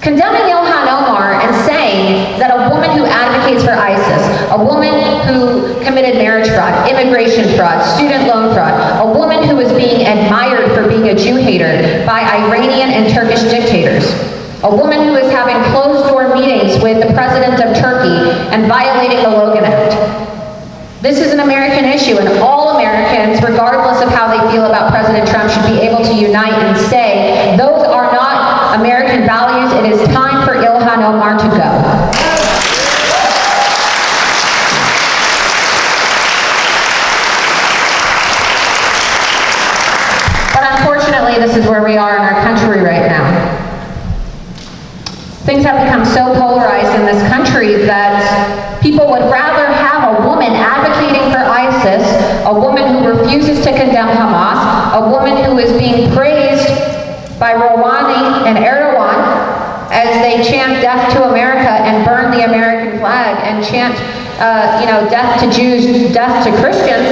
Condemning Ilhan Omar and saying that a woman who advocates for ISIS, a woman who committed marriage fraud, immigration fraud, student loan fraud, a woman who is being admired for being a Jew hater by Iranian and Turkish dictators, a woman who is having closed-door meetings with the president of Turkey and violating the Logan Act. This is an American issue, and all Americans, regardless of how they feel about President Trump, should be able to unite and say, those are not American values. It is time for Ilhan Omar to go. But unfortunately, this is where we are in our country right now. Things have become so polarized in this country that people would rather have a woman advocating for ISIS, a woman who refuses to condemn Hamas, a woman who is being praised by Rouhani and Erdogan as they chant death to America and burn the American flag and chant, death to Jews, death to Christians.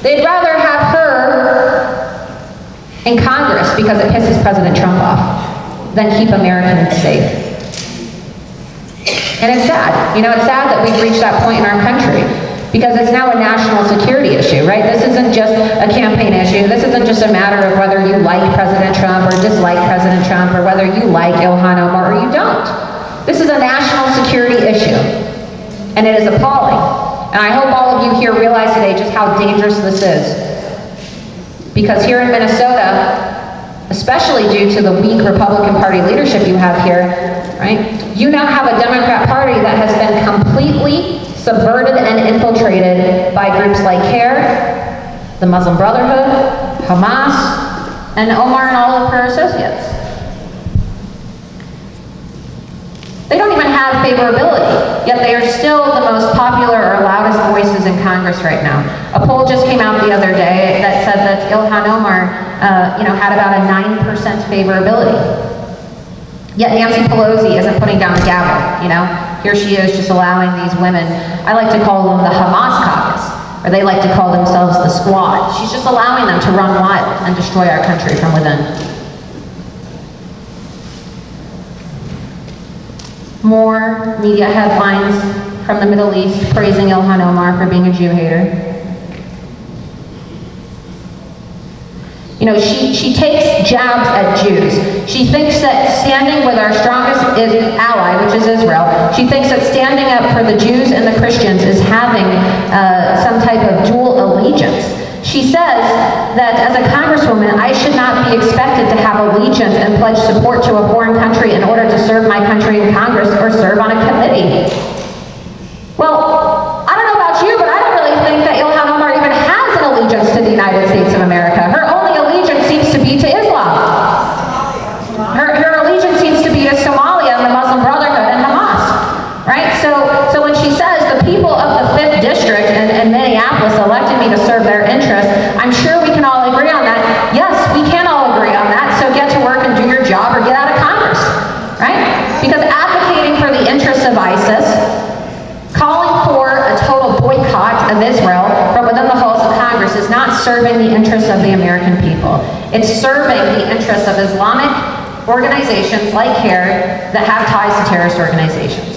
They'd rather have her in Congress because it pisses President Trump off than keep Americans safe. And it's sad. It's sad that we've reached that point in our country because it's now a national security issue, right? This isn't just a campaign issue. This isn't just a matter of whether you like President Trump or dislike President Trump or whether you like Ilhan Omar or you don't. This is a national security issue, and it is appalling. And I hope all of you here realize today just how dangerous this is. Because here in Minnesota, especially due to the weak Republican Party leadership you have here, right? You now have a Democrat Party that has been completely subverted and infiltrated by groups like CARE, the Muslim Brotherhood, Hamas, and Omar and all of her associates. They don't even have favorability, yet they are still the most popular or loudest voices in Congress right now. A poll just came out the other day that said that Ilhan Omar had about a 9% favorability. Yet Nancy Pelosi isn't putting down the gavel, Here she is just allowing these women, I like to call them the Hamas caucus, or they like to call themselves the squad. She's just allowing them to run wild and destroy our country from within. More media headlines from the Middle East praising Ilhan Omar for being a Jew hater. She takes jabs at Jews. She thinks that standing with our strongest ally, which is Israel, she thinks that standing up for the Jews and the Christians is having some type of dual allegiance. She says that as a congresswoman, I should not be expected to have allegiance and pledge support to a foreign country in order to serve my country in Congress or serve on a committee. Well, I don't know about you, but I don't really think that Ilhan Omar even has an allegiance to the United States of America. Her only allegiance seems to be to Islam. Her allegiance seems to be to Somalia and the Muslim Brotherhood and Hamas, right? So when she says the people of the 5th District in Minneapolis elected me to serve their interests, I'm sure we can all agree on that. Yes, we can all agree on that, so get to work and do your job or get out of Congress, right? Because advocating for the interests of ISIS, calling for a total boycott of Israel from within the halls of Congress is not serving the interests of the American people. It's serving the interests of Islamic organizations like CARE that have ties to terrorist organizations.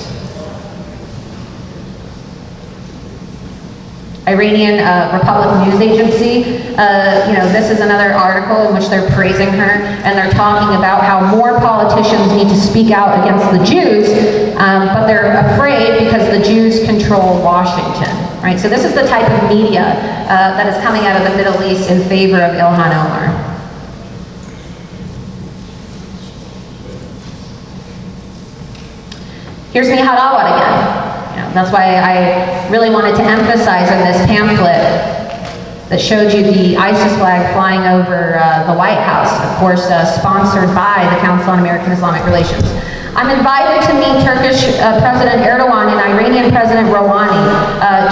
Iranian Republic News Agency, this is another article in which they're praising her, and they're talking about how more politicians need to speak out against the Jews, but they're afraid because the Jews control Washington, right? So this is the type of media that is coming out of the Middle East in favor of Ilhan Omar. Here's Nihad Awad again. That's why I really wanted to emphasize in this pamphlet that showed you the ISIS flag flying over the White House, of course sponsored by the Council on American Islamic Relations. I'm invited to meet Turkish President Erdogan and Iranian President Rouhani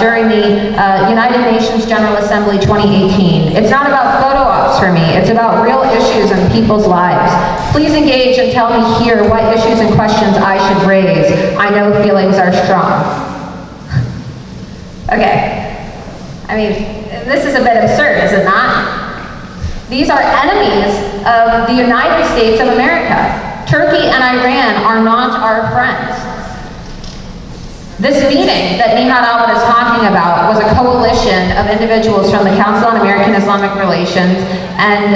during the United Nations General Assembly 2018. It's not about photo ops for me, it's about real issues and people's lives. Please engage and tell me here what issues and questions I should raise. I know feelings are strong. Okay, this is a bit absurd, is it not? These are enemies of the United States of America. Turkey and Iran are not our friends. This meeting that Nihat Awad is talking about was a coalition of individuals from the Council on American Islamic Relations, and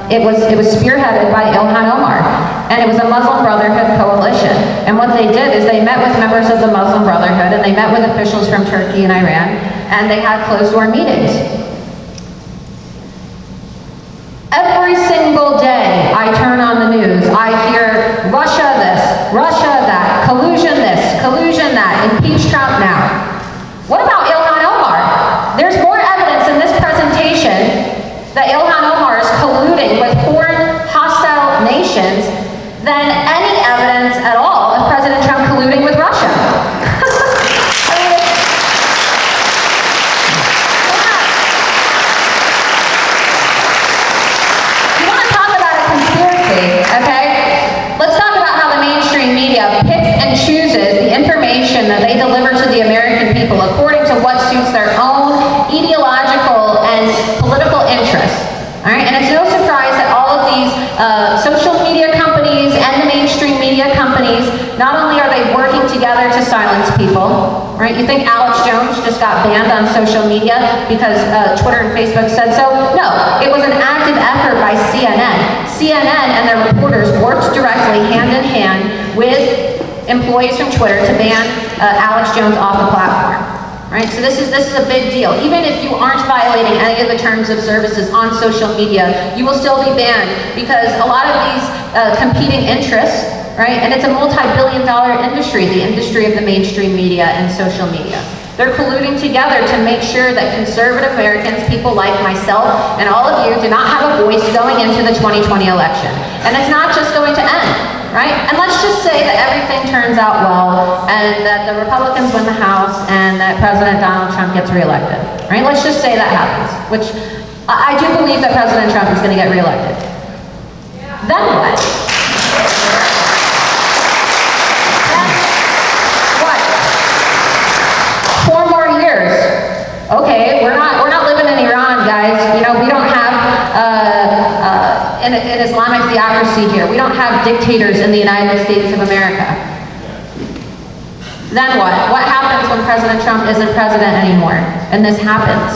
it was spearheaded by Ilhan Omar, and it was a Muslim Brotherhood coalition. And what they did is they met with members of the Muslim Brotherhood, and they met with officials from Turkey and Iran, and they had closed-door meetings. Every single day I turn on the news, I hear Russia this, Russia that, collusion this, collusion that, impeach Trump now. What about Ilhan Omar? There's more evidence in this presentation that Ilhan Omar is colluding with foreign hostile nations than any evidence at all of President Trump colluding with Russia. That they deliver to the American people according to what suits their own ideological and political interests. All right, and it's no surprise that all of these social media companies and the mainstream media companies, not only are they working together to silence people, right? You think Alex Jones just got banned on social media because Twitter and Facebook said so? No, it was an active effort by CNN. CNN and their reporters worked directly hand in hand with employees from Twitter to ban Alex Jones off the platform, right? So this is a big deal. Even if you aren't violating any of the terms of services on social media, you will still be banned because a lot of these competing interests, right? And it's a multi-billion-dollar industry, the industry of the mainstream media and social media. They're colluding together to make sure that conservative Americans, people like myself and all of you, do not have a voice going into the 2020 election. And it's not just going to end. Right? And let's just say that everything turns out well and that the Republicans win the House and that President Donald Trump gets reelected. Right? Let's just say that happens, which I do believe that President Trump is going to get reelected. Yeah. Then what? Then what? 4 more years. Okay, we're not living in Iran, guys. You know, we don't have an Islamic theocracy here. We don't have dictators in the United States of America. Then what? What happens when President Trump isn't president anymore and this happens?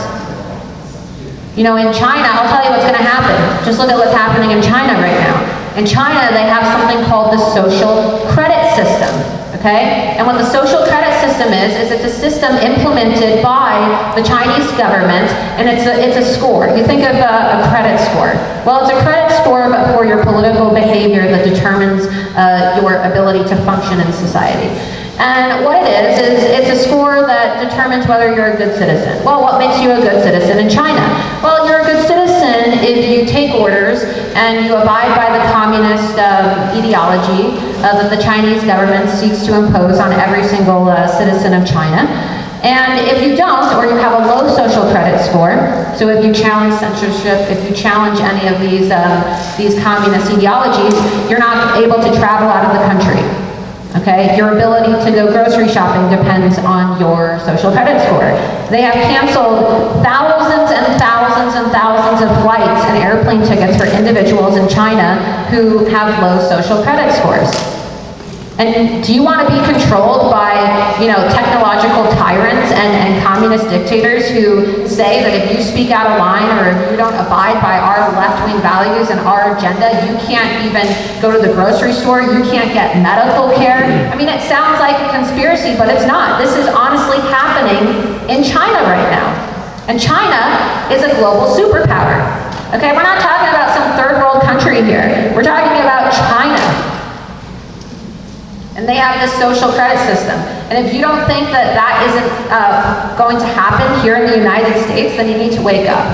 You know, in China, I'll tell you what's going to happen. Just look at what's happening in China right now. In China, they have something called the social credit system. Okay? And what the social credit system is it's a system implemented by the Chinese government, and it's a score. You think of a credit score. Well, it's a credit score, but for your political behavior that determines your ability to function in society. And what it is it's a score that determines whether you're a good citizen. Well, what makes you a good citizen in China? Well, you're a good citizen if you take orders and you abide by the communist ideology that the Chinese government seeks to impose on every single citizen of China. And if you don't, or you have a low social credit score, so if you challenge censorship, if you challenge any of these communist ideologies, you're not able to travel out of the country. Okay, your ability to go grocery shopping depends on your social credit score. They have canceled thousands and thousands and thousands of flights and airplane tickets for individuals in China who have low social credit scores. And do you want to be controlled by, you know, technological tyrants and communist dictators who say that if you speak out of line or if you don't abide by our left-wing values and our agenda, you can't even go to the grocery store, you can't get medical care? I mean, it sounds like a conspiracy, but it's not. This is honestly happening in China right now. And China is a global superpower. Okay, we're not talking about some third world country here. We're talking about China. And they have this social credit system. And if you don't think that that isn't going to happen here in the United States, then you need to wake up.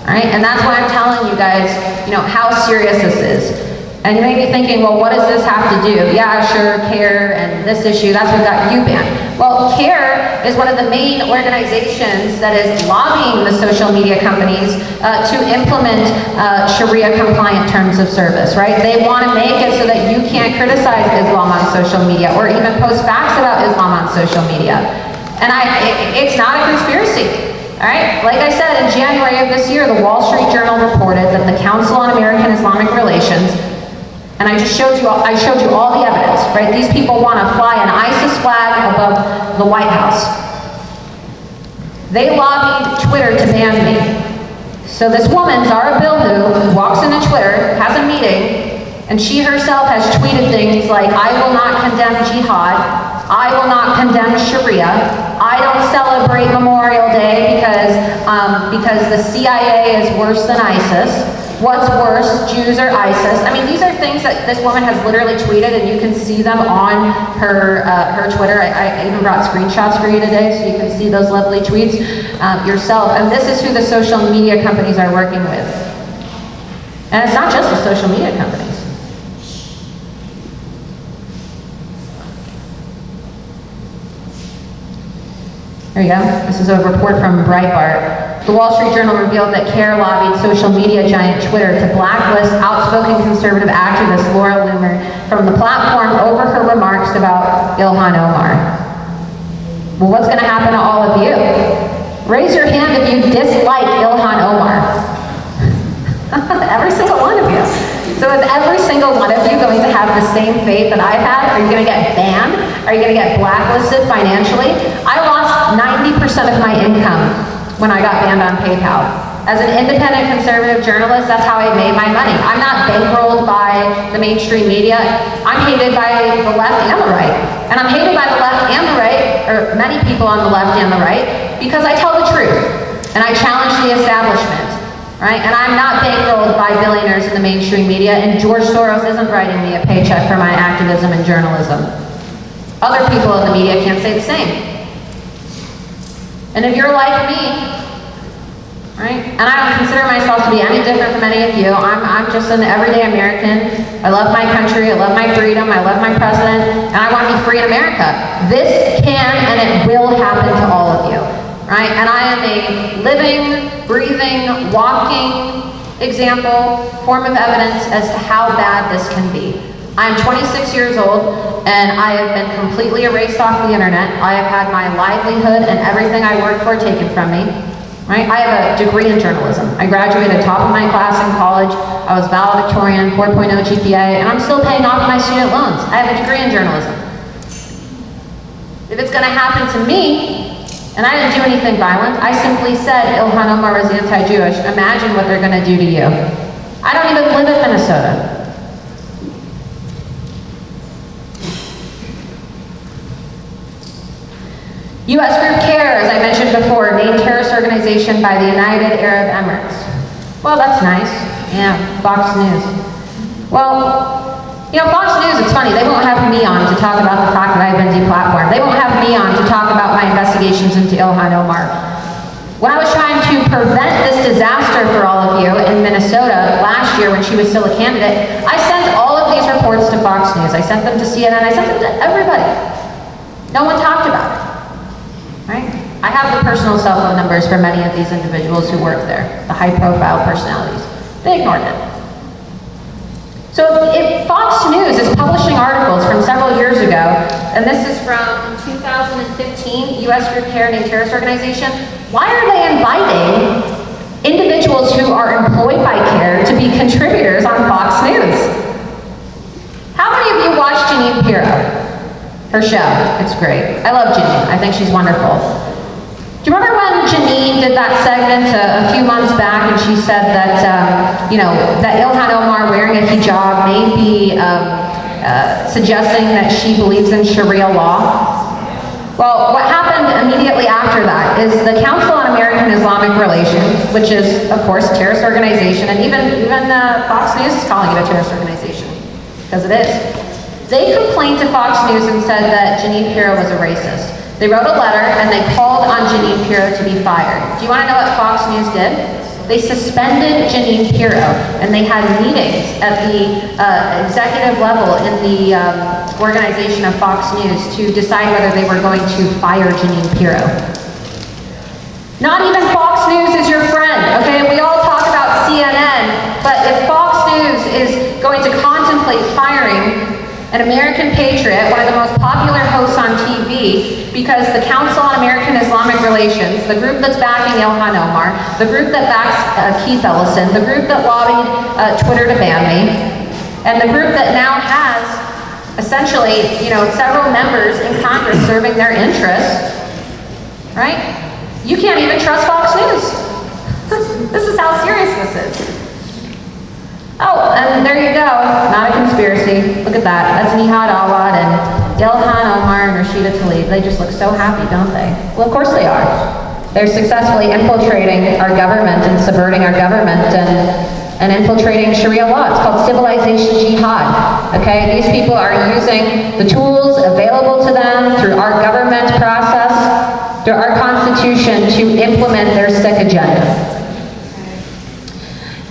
All right? And that's why I'm telling you guys, you know, how serious this is. And you may be thinking, well, what does this have to do? Yeah, sure, CARE and this issue, that's what got you banned. Well, CARE is one of the main organizations that is lobbying the social media companies to implement Sharia-compliant terms of service, right? They want to make it so that you can't criticize Islam on social media or even post facts about Islam on social media. And it's not a conspiracy. All right, like I said, in January of this year, the Wall Street Journal reported that the Council on American Islamic Relations And I showed you all the evidence, right? These people want to fly an ISIS flag above the White House. They lobbied Twitter to ban me. So this woman, Zara Bilhu, walks into Twitter, has a meeting, and she herself has tweeted things like, I will not condemn jihad, I will not condemn Sharia, I don't celebrate Memorial Day because the CIA is worse than ISIS. What's worse, Jews or ISIS? I mean, these are things that this woman has literally tweeted, and you can see them on her Twitter. I even brought screenshots for you today, so you can see those lovely tweets yourself. And this is who the social media companies are working with. And it's not just the social media companies. There you go. This is a report from Breitbart. The Wall Street Journal revealed that CARE lobbied social media giant Twitter to blacklist outspoken conservative activist Laura Loomer from the platform over her remarks about Ilhan Omar. Well, what's going to happen to all of you? Raise your hand if you dislike Ilhan Omar. Every single one of you. So is every single one of you going to have the same fate that I've had? Are you going to get banned? Are you going to get blacklisted financially? I lost 90% of my income when I got banned on PayPal. As an independent conservative journalist, that's how I made my money. I'm not bankrolled by the mainstream media. I'm hated by the left and the right. And I'm hated by the left and the right, or many people on the left and the right, because I tell the truth. And I challenge the establishment. Right? And I'm not bankrolled by billionaires in the mainstream media, and George Soros isn't writing me a paycheck for my activism and journalism. Other people in the media can't say the same. And if you're like me, right, and I don't consider myself to be any different from any of you, I'm just an everyday American. I love my country, I love my freedom, I love my president, and I want to be free in America. This can and it will happen to all of you, right? And I am a living, breathing, walking example, form of evidence as to how bad this can be. I'm 26 years old, and I have been completely erased off the internet. I have had my livelihood and everything I worked for taken from me. Right? I have a degree in journalism. I graduated top of my class in college. I was valedictorian, 4.0 GPA, and I'm still paying off my student loans. I have a degree in journalism. If it's going to happen to me, and I didn't do anything violent, I simply said Ilhan Omar was anti-Jewish. Imagine what they're going to do to you. I don't even live in Minnesota. U.S. group CARE, as I mentioned before, named terrorist organization by the United Arab Emirates. Well, that's nice. Yeah, Fox News. Well, you know, Fox News, it's funny, they won't have me on to talk about the fact that I've been deplatformed. They won't have me on to talk about my investigations into Ilhan Omar. When I was trying to prevent this disaster for all of you in Minnesota last year when she was still a candidate, I sent all of these reports to Fox News. I sent them to CNN, I sent them to everybody. No one talked about it. Right? I have the personal cell phone numbers for many of these individuals who work there, the high-profile personalities. They ignored it. So if Fox News is publishing articles from several years ago, and this is from 2015, U.S. group CARE named terrorist organization, why are they inviting individuals who are employed by CARE to be contributors on Fox News? How many of you watch Jeanine Pirro? Her show, it's great. I love Jeanine, I think she's wonderful. Do you remember when Jeanine did that segment a few months back and she said that, that Ilhan Omar wearing a hijab may be suggesting that she believes in Sharia law? Well, what happened immediately after that is the Council on American Islamic Relations, which is, of course, a terrorist organization, and even Fox News is calling it a terrorist organization, because it is. They complained to Fox News and said that Jeanine Pirro was a racist. They wrote a letter and they called on Jeanine Pirro to be fired. Do you want to know what Fox News did? They suspended Jeanine Pirro, and they had meetings at the executive level in the organization of Fox News to decide whether they were going to fire Jeanine Pirro. Not even Fox News is your friend, okay? We all talk about CNN, but if Fox News is going to contemplate firing an American patriot, one of the most popular hosts on TV, because the Council on American Islamic Relations, the group that's backing Ilhan Omar, the group that backs Keith Ellison, the group that lobbied Twitter to ban me, And the group that now has essentially, several members in Congress serving their interests, right? You can't even trust Fox News. This is how serious this is. Oh, and there you go. Not a conspiracy. Look at that. That's Nihad Awad and Ilhan Omar and Rashida Tlaib. They just look so happy, don't they? Well, of course they are. They're successfully infiltrating our government and subverting our government and infiltrating Sharia law. It's called civilization jihad. Okay? These people are using the tools available to them through our government process, through our constitution, to implement their sick agenda.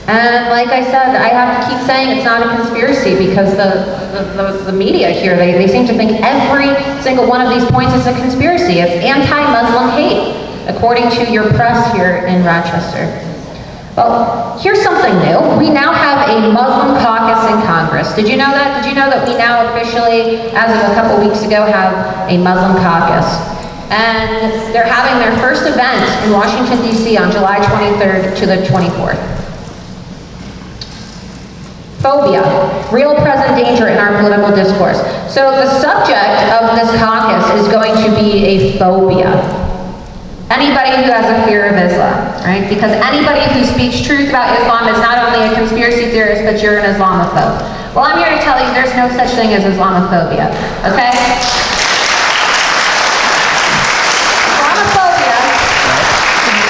And like I said, I have to keep saying it's not a conspiracy because the media here, they seem to think every single one of these points is a conspiracy. It's anti-Muslim hate, according to your press here in Rochester. Well, here's something new. We now have a Muslim caucus in Congress. Did you know that? Did you know that we now officially, as of a couple weeks ago, have a Muslim caucus? And they're having their first event in Washington, D.C. on July 23rd to the 24th. Phobia, real present danger in our political discourse. So the subject of this caucus is going to be a phobia. Anybody who has a fear of Islam, right? Because anybody who speaks truth about Islam is not only a conspiracy theorist, but you're an Islamophobe. Well, I'm here to tell you there's no such thing as Islamophobia, okay?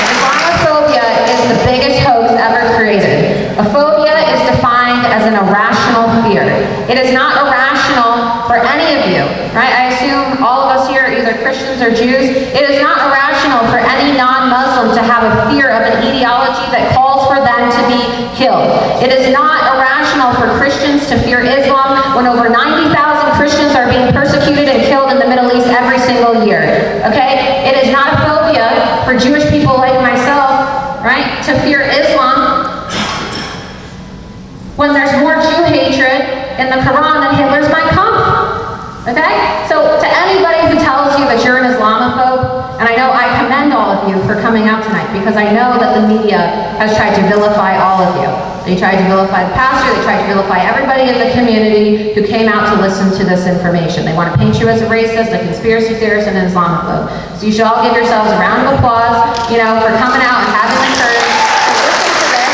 Islamophobia is the biggest hoax ever created. A phobia is defined as an irrational fear. It is not irrational for any of you, right? I assume all of us here are either Christians or Jews. It is not irrational for any non-Muslim to have a fear of an ideology that calls for them to be killed. It is not irrational for Christians to fear Islam when over 90,000 Christians are being persecuted and killed in the Middle East every single year, okay? It is not a phobia for Jewish people like myself, right, to fear Islam when there's more Jew hatred in the Quran than Hitler's Mein Kampf, okay? So to anybody who tells you that you're an Islamophobe, and I know I commend all of you for coming out tonight because I know that the media has tried to vilify all of you. They tried to vilify the pastor, they tried to vilify everybody in the community who came out to listen to this information. They want to paint you as a racist, a conspiracy theorist, and an Islamophobe. So you should all give yourselves a round of applause, for coming out and having the courage to listen to this.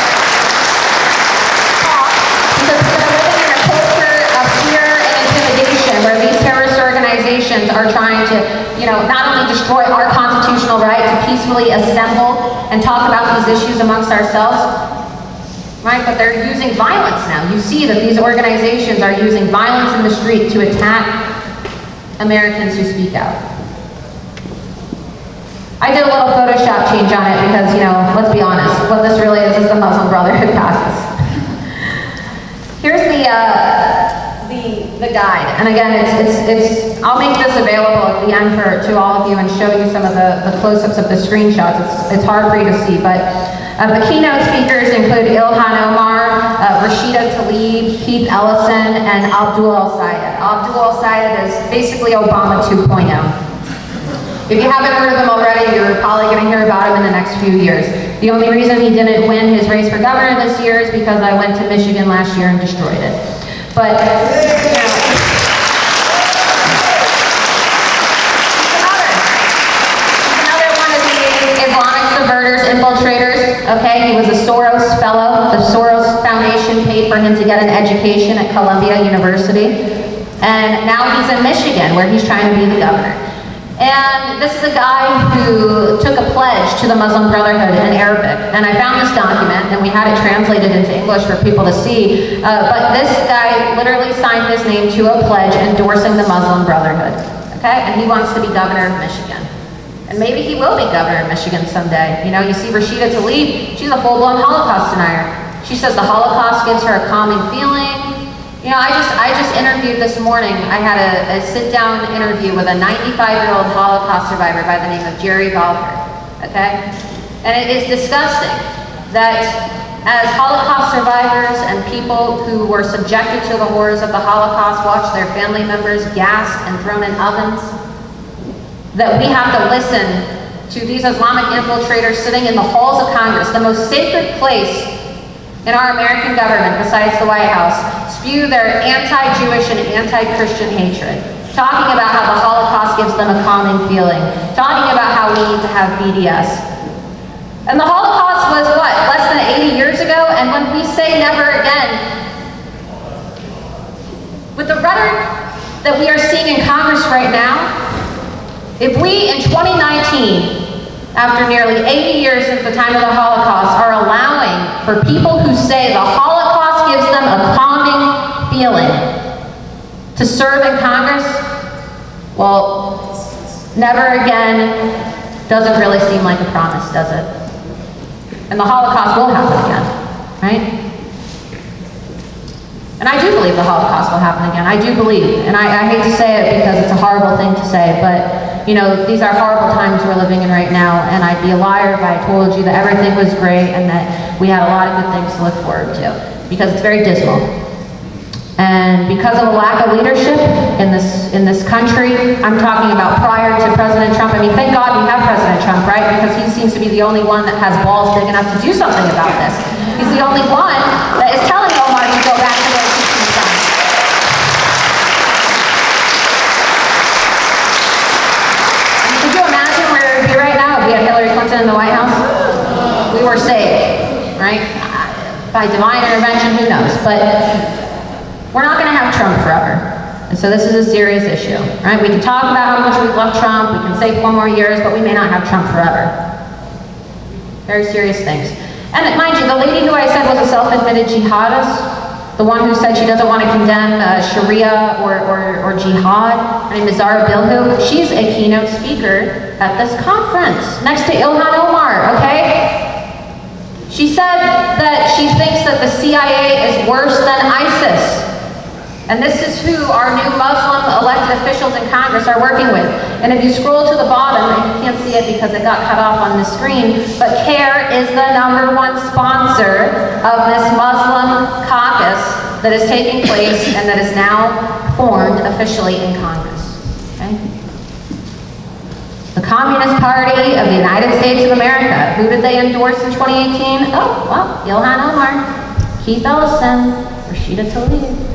Because we're living in a culture of fear and intimidation where these terrorist organizations are trying to, not only destroy our constitutional right to peacefully assemble and talk about these issues amongst ourselves, right, but they're using violence now. You see that these organizations are using violence in the street to attack Americans who speak out. I did a little Photoshop change on it because, let's be honest, what this really is the Muslim Brotherhood caucus. Here's the guide, and again, I'll make this available at the end to all of you and show you some of the close-ups of the screenshots. It's hard for you to see, but the keynote speakers include Ilhan Omar, Rashida Tlaib, Keith Ellison, and Abdul al-Sayed. Abdul al-Sayed is basically Obama 2.0. If you haven't heard of him already, you're probably going to hear about him in the next few years. The only reason he didn't win his race for governor this year is because I went to Michigan last year and destroyed it. But, he's another one of these Islamic subverters, infiltrators, okay? He was a Soros fellow. The Soros Foundation paid for him to get an education at Columbia University. And now he's in Michigan, where he's trying to be the governor. And this is a guy who took a pledge to the Muslim Brotherhood in Arabic. And I found this document, and we had it translated into English for people to see. But this guy literally signed his name to a pledge endorsing the Muslim Brotherhood. Okay? And he wants to be governor of Michigan. And maybe he will be governor of Michigan someday. You see Rashida Tlaib, she's a full-blown Holocaust denier. She says the Holocaust gives her a calming feeling. I just interviewed this morning. I had a sit-down interview with a 95-year-old Holocaust survivor by the name of Jerry Balfour, okay? And it is disgusting that as Holocaust survivors and people who were subjected to the horrors of the Holocaust watch their family members gassed and thrown in ovens, that we have to listen to these Islamic infiltrators sitting in the halls of Congress, the most sacred place in our American government, besides the White House, spew their anti-Jewish and anti-Christian hatred, talking about how the Holocaust gives them a calming feeling, talking about how we need to have BDS. And the Holocaust was what, less than 80 years ago? And when we say never again, with the rhetoric that we are seeing in Congress right now, if we in 2019, after nearly 80 years since the time of the Holocaust, are allowing for people who say the Holocaust gives them a calming feeling to serve in Congress, well, never again doesn't really seem like a promise, does it? And the Holocaust will happen again, right? And I do believe the Holocaust will happen again. I do believe, and I hate to say it because it's a horrible thing to say, but you know, these are horrible times we're living in right now, and I'd be a liar if I told you that everything was great and that we had a lot of good things to look forward to, because it's very dismal. And because of a lack of leadership in this country, I'm talking about prior to President Trump. I mean, thank God we have President Trump, right? Because he seems to be the only one that has balls big enough to do something about this. He's the only one that is telling Omar to go back to their teaching side. Could you imagine where it would be right now if we had Hillary Clinton in the White House? We were saved, right? By divine intervention, who knows? But we're not going to have Trump forever. And so this is a serious issue, right? We can talk about how much we love Trump, we can say 4 more years, but we may not have Trump forever. Very serious things. And mind you, the lady who I said was a self-admitted jihadist, the one who said she doesn't want to condemn Sharia or jihad, her name is Zara Bilhu, she's a keynote speaker at this conference, next to Ilhan Omar, okay? She said that she thinks that the CIA is worse than ISIS. And this is who our new Muslim elected officials in Congress are working with. And if you scroll to the bottom, and you can't see it because it got cut off on the screen, but CARE is the #1 sponsor of this Muslim caucus that is taking place and that is now formed officially in Congress. Okay? The Communist Party of the United States of America. Who did they endorse in 2018? Oh, well, Ilhan Omar, Keith Ellison, Rashida Tlaib.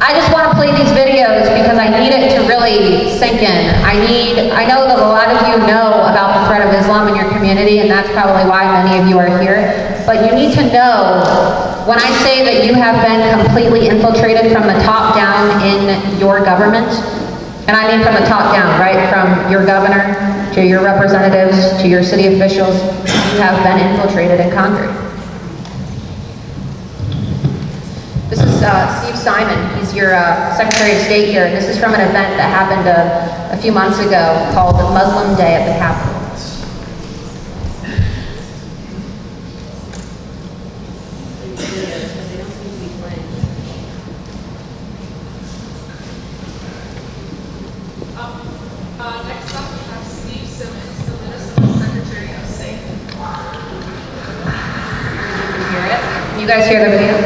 I just want to play these videos because I need it to really sink in. I know that a lot of you know about the threat of Islam in your community, and that's probably why many of you are here. But you need to know, when I say that you have been completely infiltrated from the top down in your government, and I mean from the top down, right? From your governor to your representatives to your city officials, you have been infiltrated and conquered. This is Steve Simon. He's your Secretary of State here. This is from an event that happened a few months ago called Muslim Day at the Capitol. Next up, we have Steve Simmons, the Minnesota Secretary of State. Hear it? You guys hear the video?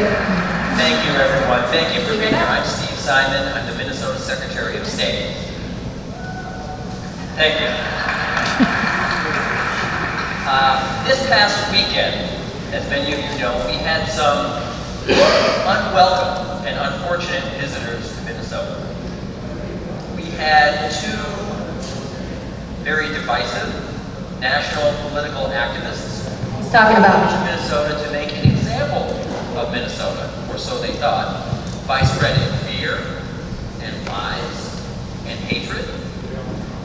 Thank you, everyone. Thank you for being here. I'm Steve Simon. I'm the Minnesota Secretary of State. Thank you. This past weekend, as many of you know, we had some unwelcome and unfortunate visitors to Minnesota. We had 2 very divisive national political activists He's talking about to Minnesota to make an example of Minnesota, or so they thought, by spreading fear and lies and hatred,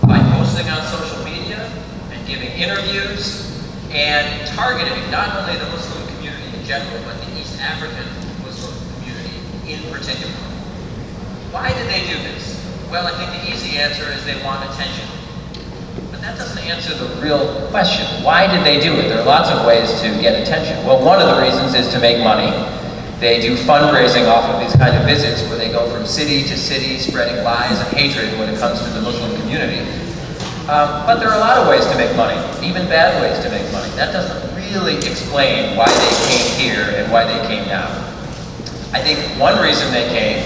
by posting on social media and giving interviews and targeting not only the Muslim community in general, but the East African Muslim community in particular. Why did they do this? Well, I think the easy answer is they want attention. But that doesn't answer the real question. Why did they do it? There are lots of ways to get attention. Well, one of the reasons is to make money. They do fundraising off of these kind of visits where they go from city to city spreading lies and hatred when it comes to the Muslim community. But there are a lot of ways to make money, even bad ways to make money. That doesn't really explain why they came here and why they came down. I think one reason they came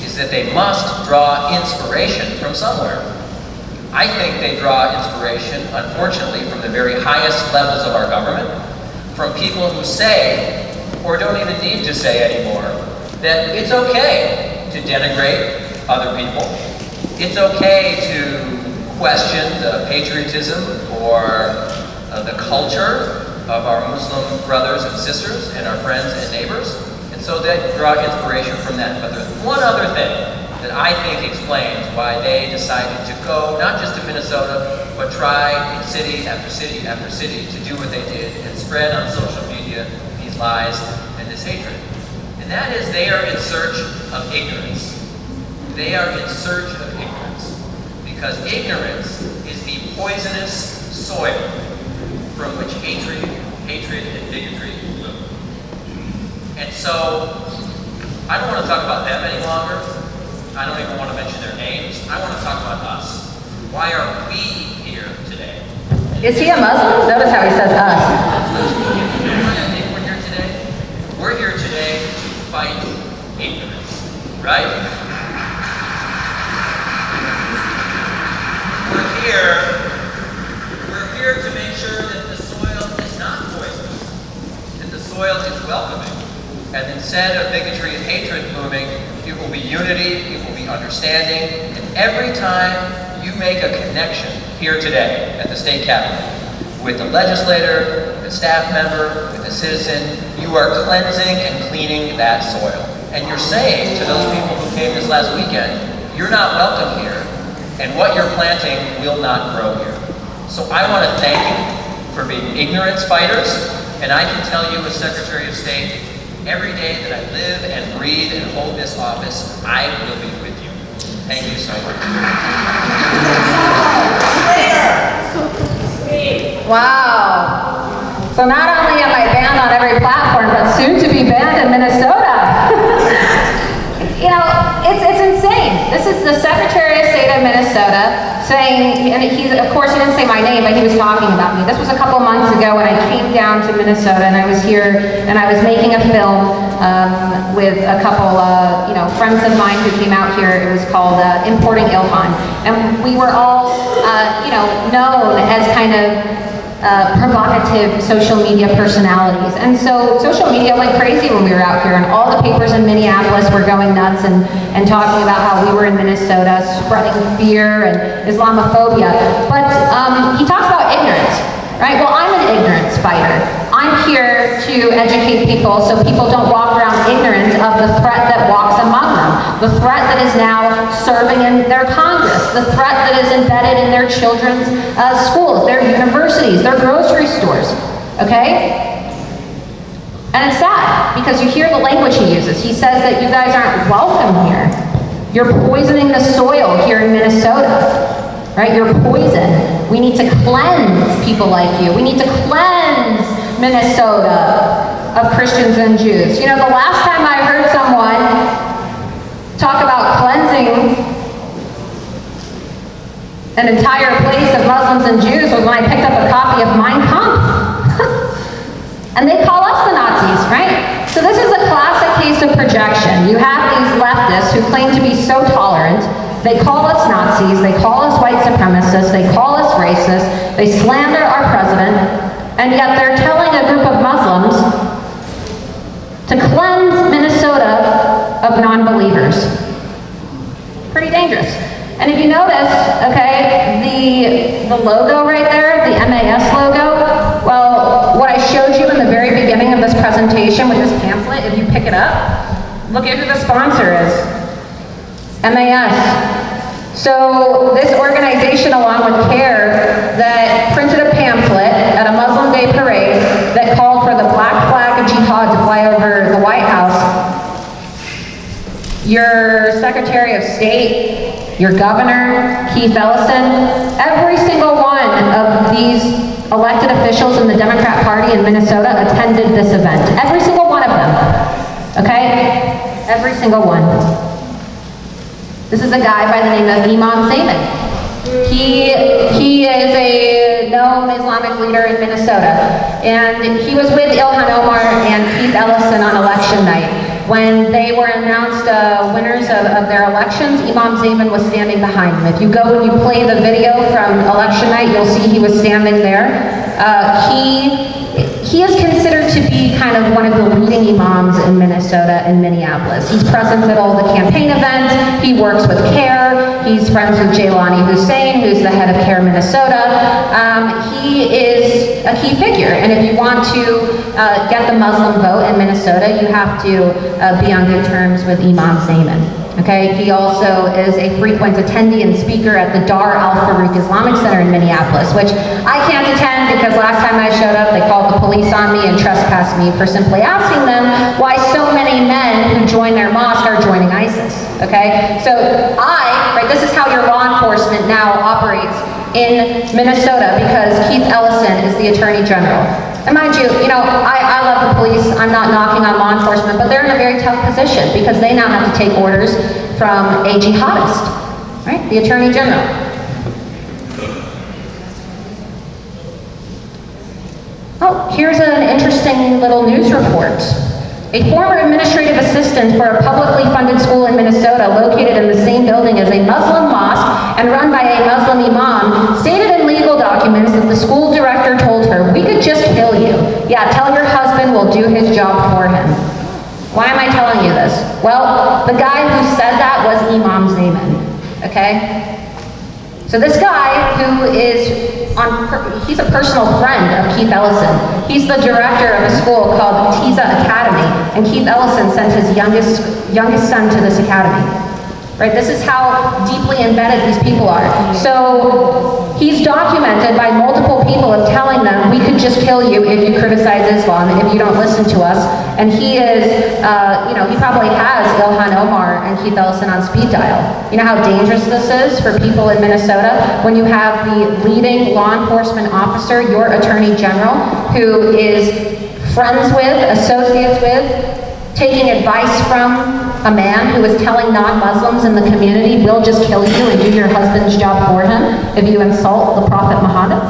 is that they must draw inspiration from somewhere. I think they draw inspiration, unfortunately, from the very highest levels of our government, from people who say, or don't even need to say anymore, that it's okay to denigrate other people. It's okay to question the patriotism or the culture of our Muslim brothers and sisters and our friends and neighbors. And so they draw inspiration from that. But there's one other thing that I think explains why they decided to go, not just to Minnesota, but try in city after city after city to do what they did and spread on social media these lies and this hatred. And that is they are in search of ignorance. They are in search of ignorance. Because ignorance is the poisonous soil from which hatred and bigotry bloom. And so, I don't want to talk about them any longer. I don't even want to mention their names. I want to talk about us. Why are we here today? Is he a Muslim? Notice how he says us. I think we're here today. We're here today to fight ignorance, right? We're here to make sure that the soil is not poisonous, that the soil is welcoming. And instead of bigotry and hatred blooming, it will be unity, it will be understanding, and every time you make a connection here today at the state capitol with the legislator, with the staff member, with the citizen, you are cleansing and cleaning that soil. And you're saying to those people who came this last weekend, you're not welcome here, and what you're planting will not grow here. So I want to thank you for being ignorance fighters, and I can tell you as Secretary of State, every day that I live and breathe and hold this office, I will be with you. Thank you so much. Wow. So not only am I banned on every platform, but soon to be banned in Minnesota. You know, it's insane. This is the Secretary of State of Minnesota saying, and of course he didn't say my name, but he was talking about me. This was a couple months ago when I came down to Minnesota and I was here and I was making a film with a couple friends of mine who came out here. It was called Importing Ilhan. And we were all, known as kind of provocative social media personalities. And so social media went crazy when we were out here, and all the papers in Minneapolis were going nuts and talking about how we were in Minnesota spreading fear and Islamophobia. But he talks about ignorance, right? Well, I'm an ignorance fighter. I'm here to educate people so people don't walk around ignorant of the threat that walks among them, the threat that is now serving in their Congress, the threat that is embedded in their children's schools, their universities, their grocery stores, okay? And it's sad, because you hear the language he uses. He says that you guys aren't welcome here. You're poisoning the soil here in Minnesota, right? You're poison. We need to cleanse people like you. We need to cleanse Minnesota of Christians and Jews. You know, the last time I heard someone talk about cleansing an entire place of Muslims and Jews was when I picked up a copy of Mein Kampf. And they call us the Nazis, right? So this is a classic case of projection. You have these leftists who claim to be so tolerant. They call us Nazis, they call us white supremacists, they call us racist, they slander our president, and yet they're telling a group of Muslims to cleanse Minnesota of non-believers. Pretty dangerous. And if you notice, okay, the logo right there, the MAS logo, well, what I showed you in the very beginning of this presentation with this pamphlet, if you pick it up, look at who the sponsor is. MAS. So this organization, along with CARE, that printed a pamphlet at a Muslim Day parade that called for the black flag of jihad to fly over the White House. Your Secretary of State, your Governor, Keith Ellison, every single one of these elected officials in the Democrat Party in Minnesota attended this event. Every single one of them, okay? Every single one. This is a guy by the name of Imam Zaman. He is a known Islamic leader in Minnesota, and he was with Ilhan Omar and Keith Ellison on election night. When they were announced winners of their elections, Imam Zaman was standing behind them. If you go and you play the video from election night, you'll see he was standing there. He is considered to be kind of one of the leading imams in Minnesota and Minneapolis. He's present at all the campaign events. He works with CARE. He's friends with Jailani Hussein, who's the head of CARE Minnesota. He is a key figure, and if you want to get the Muslim vote in Minnesota, you have to be on good terms with Imam Zaman. Okay, he also is a frequent attendee and speaker at the Dar Al-Farouk Islamic Center in Minneapolis, which I can't attend because last time I showed up, they called the police on me and trespassed me for simply asking them why so many men who join their mosque are joining ISIS. Okay, so this is how your law enforcement now operates in Minnesota, because Keith Ellison is the Attorney General. And mind you, I love the police. I'm not knocking on law enforcement, but they're in a very tough position because they now have to take orders from a jihadist, right? The Attorney General. Oh, here's an interesting little news report. A former administrative assistant for a publicly funded school in Minnesota, located in the same building as a Muslim mosque and run by a Muslim imam, stated in legal documents that the school director told her, "We could just kill you. Yeah, tell your husband we'll do his job for him." Why am I telling you this? Well, the guy who said that was Imam Zaman, okay? So this guy who is he's a personal friend of Keith Ellison. He's the director of a school called Tiza Academy, and Keith Ellison sent his youngest son to this academy. Right? This is how deeply embedded these people are. So he's documented by multiple people of telling them, we could just kill you if you criticize Islam, if you don't listen to us. And he is, he probably has Ilhan Omar and Keith Ellison on speed dial. You know how dangerous this is for people in Minnesota when you have the leading law enforcement officer, your Attorney General, who is friends with, associates with, taking advice from a man who is telling non-Muslims in the community, we'll just kill you and do your husband's job for him if you insult the Prophet Muhammad.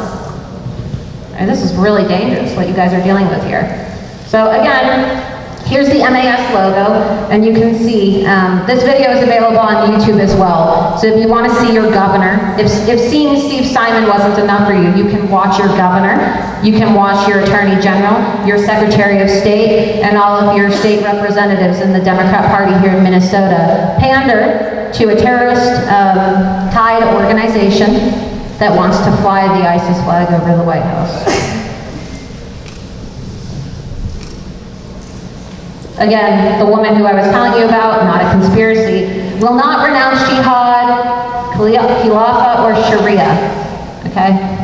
And this is really dangerous, what you guys are dealing with here. So again, here's the MAS logo, and you can see, this video is available on YouTube as well. So if you want to see your governor, if seeing Steve Simon wasn't enough for you, you can watch your governor, you can watch your Attorney General, your Secretary of State, and all of your state representatives in the Democrat Party here in Minnesota pander to a terrorist-tied organization that wants to fly the ISIS flag over the White House. Again, the woman who I was telling you about, not a conspiracy, will not renounce jihad, khilafah, or sharia, okay?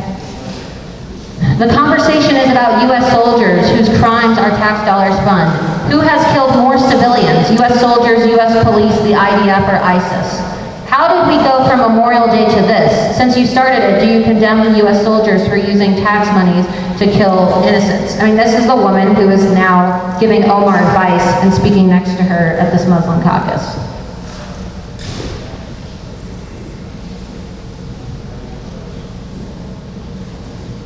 The conversation is about U.S. soldiers whose crimes our tax dollars fund. Who has killed more civilians, U.S. soldiers, U.S. police, the IDF, or ISIS? How did we go from Memorial Day to this? Since you started it, do you condemn the U.S. soldiers for using tax monies to kill innocents? I mean, this is the woman who is now giving Omar advice and speaking next to her at this Muslim caucus.